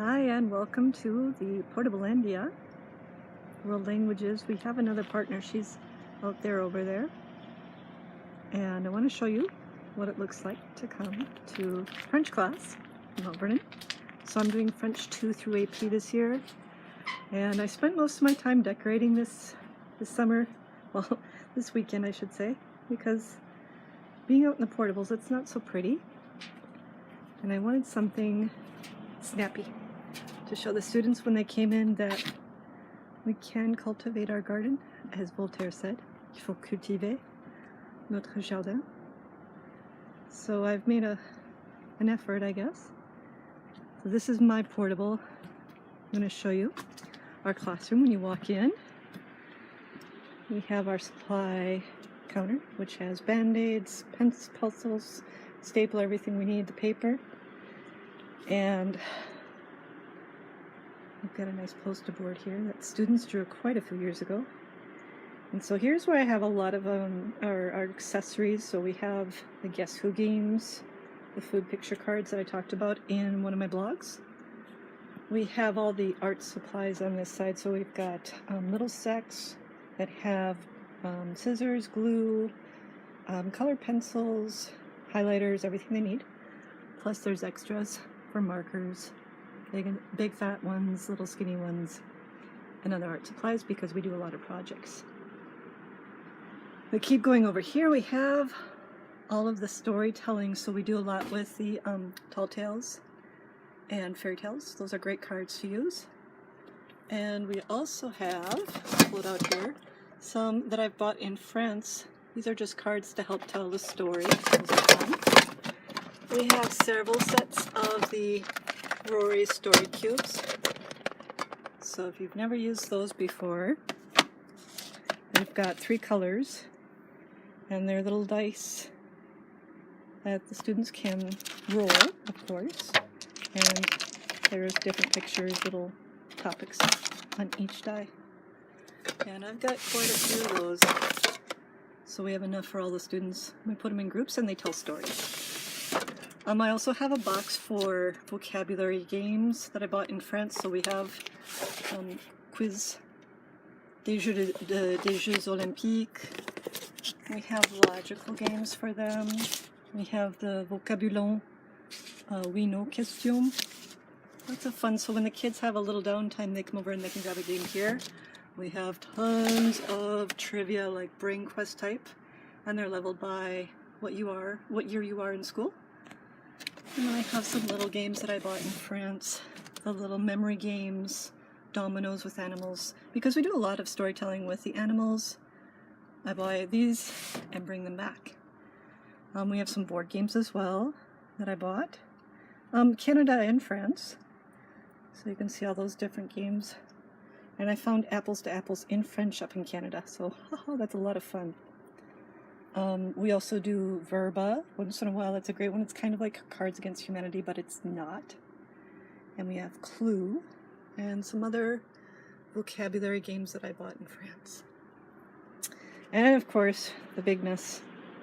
Hi and welcome to the Portable India World Languages. We have another partner. She's out there over there. And I want to show you what it looks like to come to French class in Mount Vernon. So I'm doing French 2 through AP this year. And I spent most of my time decorating this summer, well, this weekend I should say, because being out in the portables, it's not so pretty. And I wanted something snappy to show the students when they came in that we can cultivate our garden, as Voltaire said. Il faut cultiver notre jardin. So I've made an effort, I guess. So this is my portable. I'm going to show you our classroom. When you walk in, we have our supply counter, which has band-aids, pencils, staple, everything we need, the paper. And we've got a nice poster board here that students drew quite a few years ago. And so here's where I have a lot of our accessories. So we have the Guess Who games, the food picture cards that I talked about in one of my blogs. We have all the art supplies on this side. So we've got little sacks that have scissors, glue, color pencils, highlighters, everything they need. Plus there's extras for markers, big fat ones, little skinny ones, and other art supplies because we do a lot of projects. We keep going over here. We have all of the storytelling, so we do a lot with the tall tales and fairy tales. Those are great cards to use. And we also have, I'll pull it out here, some that I've bought in France. These are just cards to help tell the story. Those are fun. We have several sets of the Rory story cubes. So if you've never used those before, we've got 3 colors, and they're little dice that the students can roll, of course, and there's different pictures, little topics on each die. And I've got quite a few of those, so we have enough for all the students. We put them in groups and they tell stories. I also have a box for vocabulary games that I bought in France. So we have quiz, des Jeux Olympiques. We have logical games for them. We have the vocabulon, oui, no question. Lots of fun. So when the kids have a little downtime, they come over and they can grab a game here. We have tons of trivia, like brain quest type, and they're leveled by what year you are in school. And then I have some little games that I bought in France, the little memory games, dominoes with animals, because we do a lot of storytelling with the animals. I buy these and bring them back. We have some board games as well that I bought. Canada and France, so you can see all those different games. And I found Apples to Apples in French up in Canada, so that's a lot of fun. We also do Verba once in a while. That's a great one. It's kind of like Cards Against Humanity, but it's not. And we have Clue and some other vocabulary games that I bought in France. And of course, the bigness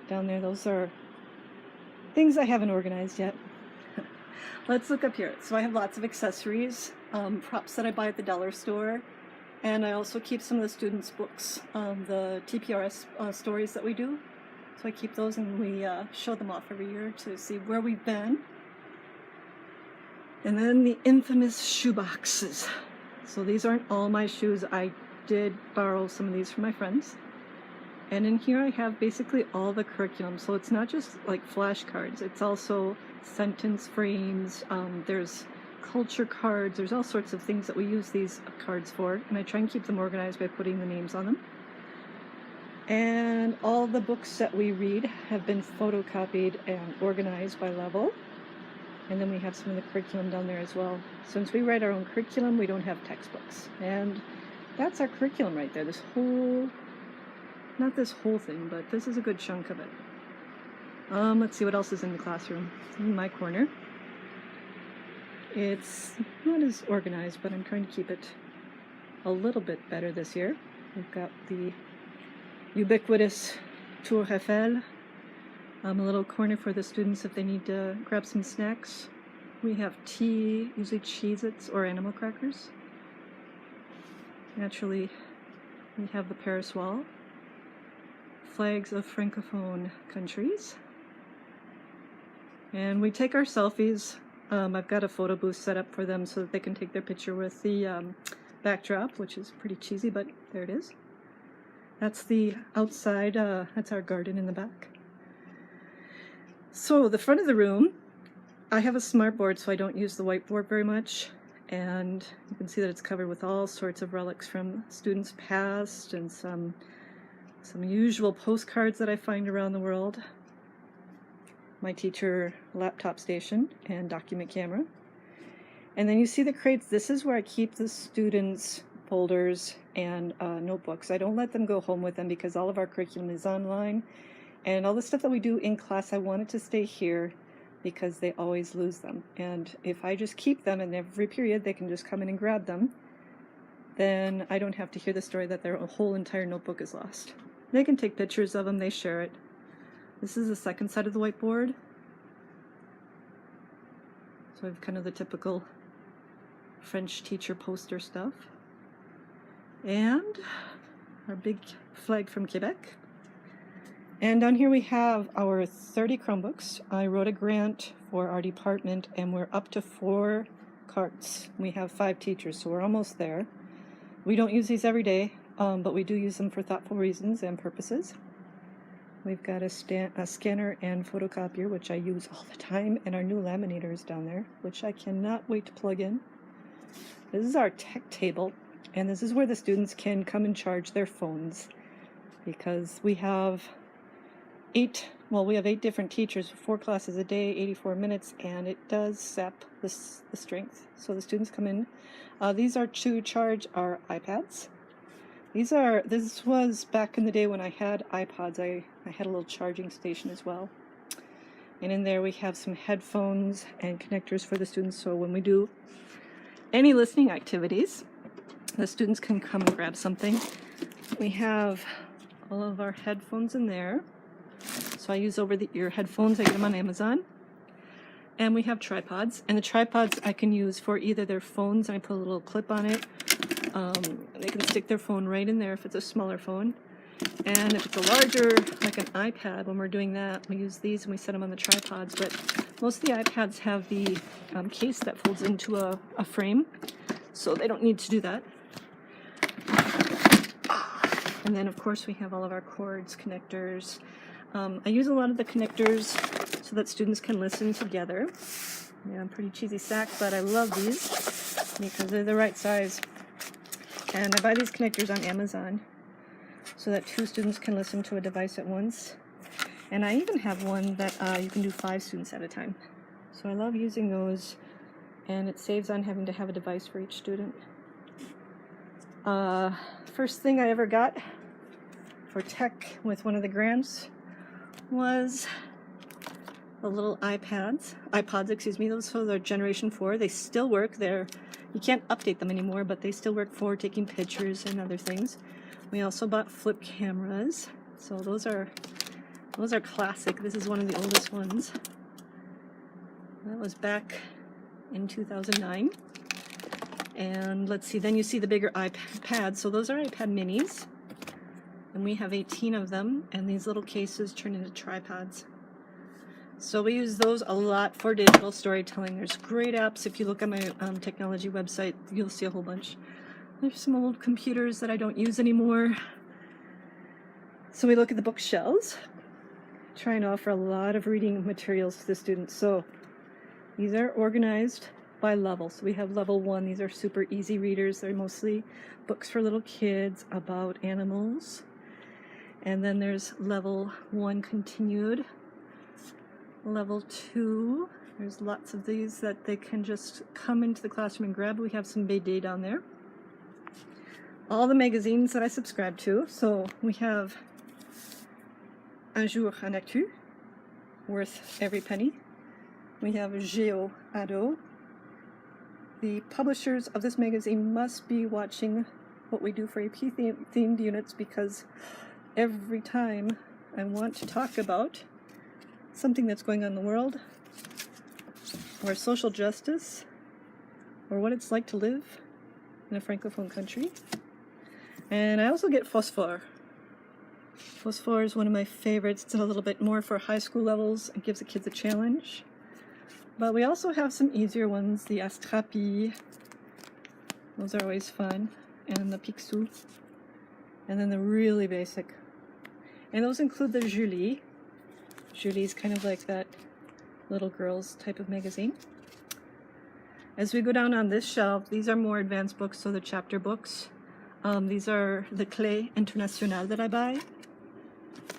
down there, those are things I haven't organized yet. Let's look up here. So I have lots of accessories, props that I buy at the dollar store. And I also keep some of the students' books, the TPRS stories that we do. So I keep those and we show them off every year to see where we've been. And then the infamous shoe boxes. So these aren't all my shoes. I did borrow some of these from my friends. And in here I have basically all the curriculum. So it's not just like flashcards. It's also sentence frames. There's culture cards. There's all sorts of things that we use these cards for. And I try and keep them organized by putting the names on them. And all the books that we read have been photocopied and organized by level. And then we have some of the curriculum down there as well. Since we write our own curriculum, we don't have textbooks. And that's our curriculum right there. This whole, not this whole thing, but this is a good chunk of it. Let's see what else is in the classroom. In my corner. It's not as organized, but I'm trying to keep it a little bit better this year. We've got the ubiquitous Tour Eiffel, a little corner for the students if they need to grab some snacks. We have tea, usually Cheez-Its or animal crackers. Naturally, we have the Paris wall, flags of Francophone countries. And we take our selfies. I've got a photo booth set up for them so that they can take their picture with the backdrop, which is pretty cheesy, but there it is. That's the outside, that's our garden in the back. So the front of the room, I have a smart board, so I don't use the whiteboard very much. And you can see that it's covered with all sorts of relics from students past and some usual postcards that I find around the world. My teacher laptop station and document camera. And then you see the crates. This is where I keep the students' folders and notebooks. I don't let them go home with them because all of our curriculum is online. And all the stuff that we do in class, I want it to stay here because they always lose them. And if I just keep them and every period they can just come in and grab them, then I don't have to hear the story that their whole entire notebook is lost. They can take pictures of them, they share it. This is the second side of the whiteboard. So I have kind of the typical French teacher poster stuff. And our big flag from Quebec. And down here we have our 30 Chromebooks. I wrote a grant for our department and we're up to 4 carts. We have 5 teachers, so we're almost there. We don't use these every day, but we do use them for thoughtful reasons and purposes. We've got a scanner and photocopier, which I use all the time, and our new laminator is down there, which I cannot wait to plug in. This is our tech table, and this is where the students can come and charge their phones, because we have 8 different teachers, 4 classes a day, 84 minutes, and it does sap the strength. So the students come in. These are to charge our iPads. This was back in the day when I had iPods. I had a little charging station as well. And in there we have some headphones and connectors for the students. So when we do any listening activities, the students can come and grab something. We have all of our headphones in there. So I use over-the-ear headphones. I get them on Amazon. And we have tripods. And the tripods I can use for either their phones, and I put a little clip on it. They can stick their phone right in there if it's a smaller phone. And if it's a larger, like an iPad, when we're doing that, we use these and we set them on the tripods. But most of the iPads have the case that folds into a frame, so they don't need to do that. And then, of course, we have all of our cords, connectors. I use a lot of the connectors so that students can listen together. Yeah, I'm pretty cheesy sack, but I love these because they're the right size. And I buy these connectors on Amazon so that 2 students can listen to a device at once. And I even have one that you can do 5 students at a time. So I love using those, and it saves on having to have a device for each student. First thing I ever got for tech with one of the grants was the little iPods, excuse me. Those are Generation 4. They still work. You can't update them anymore, but they still work for taking pictures and other things. We also bought flip cameras. So those are classic. This is one of the oldest ones. That was back in 2009. And let's see, then you see the bigger iPads. So those are iPad minis. And we have 18 of them, and these little cases turn into tripods. So we use those a lot for digital storytelling. There's great apps. If you look at my technology website, you'll see a whole bunch. There's some old computers that I don't use anymore. So we look at the bookshelves, try and offer a lot of reading materials to the students. So these are organized by level. So we have level 1. These are super easy readers. They're mostly books for little kids about animals. And then there's level 1 continued. Level 2, there's lots of these that they can just come into the classroom and grab. We have some BD down there. All the magazines that I subscribe to. So we have Un jour en actu, worth every penny. We have Géo Ado. The publishers of this magazine must be watching what we do for AP themed units, because every time I want to talk about something that's going on in the world, or social justice, or what it's like to live in a francophone country. And I also get phosphore. Phosphore is one of my favorites. It's a little bit more for high school levels. It gives the kids a challenge. But we also have some easier ones, the Astrapi. Those are always fun. And the Picsou. And then the really basic. And those include the Julie. Julie's kind of like that little girls type of magazine. As we go down on this shelf, these are more advanced books, so the chapter books. These are the Clé International that I buy.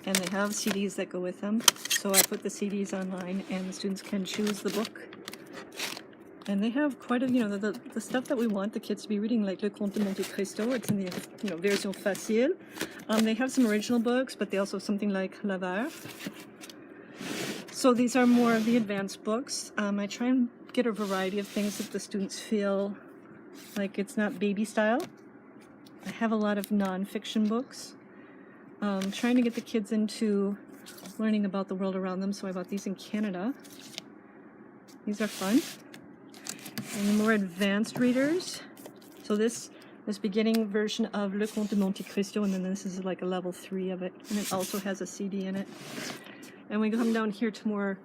And they have CDs that go with them. So I put the CDs online and the students can choose the book. And they have quite a, the stuff that we want the kids to be reading, like Le Comte de Monte Cristo. It's in the, version facile. They have some original books, but they also have something like L'Avare. So these are more of the advanced books. I try and get a variety of things that the students feel like it's not baby style. I have a lot of non-fiction books. Trying to get the kids into learning about the world around them, so I bought these in Canada. These are fun. And the more advanced readers, so this beginning version of Le Comte de Monte Cristo, and then this is like a level 3 of it, and it also has a CD in it. And we come down here to more,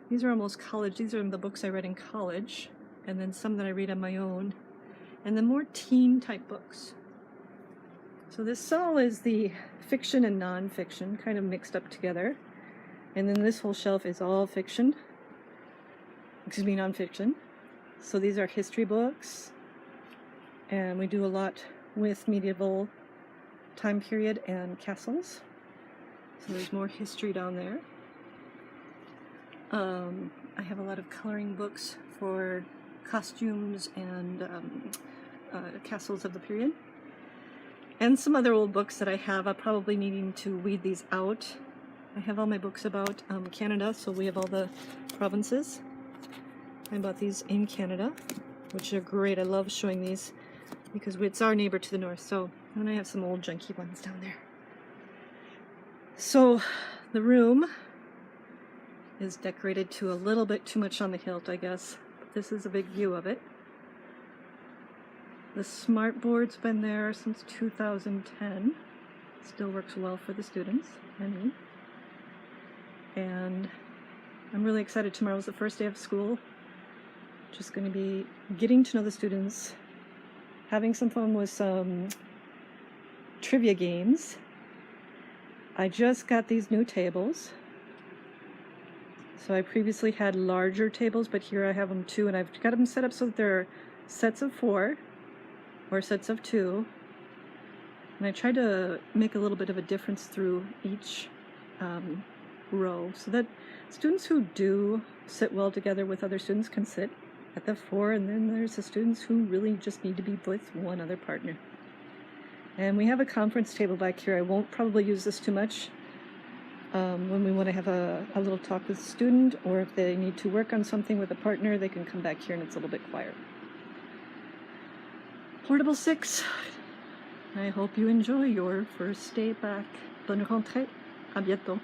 these are almost college, these are the books I read in college, and then some that I read on my own, and then more teen type books. So this all is the fiction and non-fiction kind of mixed up together. And then this whole shelf is all fiction, non-fiction. So these are history books, and we do a lot with medieval time period and castles. So there's more history down there. I have a lot of coloring books for costumes and castles of the period. And some other old books that I have. I'm probably needing to weed these out. I have all my books about Canada, so we have all the provinces. I bought these in Canada, which are great. I love showing these because it's our neighbor to the north. So, and I have some old junky ones down there. So the room is decorated to a little bit too much on the hilt, I guess. But this is a big view of it. The smart board's been there since 2010. Still works well for the students and me. And I'm really excited. Tomorrow's the first day of school. Just going to be getting to know the students, having some fun with some trivia games. I just got these new tables. So I previously had larger tables, but here I have them too, and I've got them set up so that they're sets of 4 or sets of 2. And I tried to make a little bit of a difference through each row so that students who do sit well together with other students can sit at the 4, and then there's the students who really just need to be with one other partner. And we have a conference table back here. I won't probably use this too much. When we want to have a little talk with a student, or if they need to work on something with a partner, they can come back here and it's a little bit quieter. Portable 6. I hope you enjoy your first day back. Bonne rentrée. À bientôt.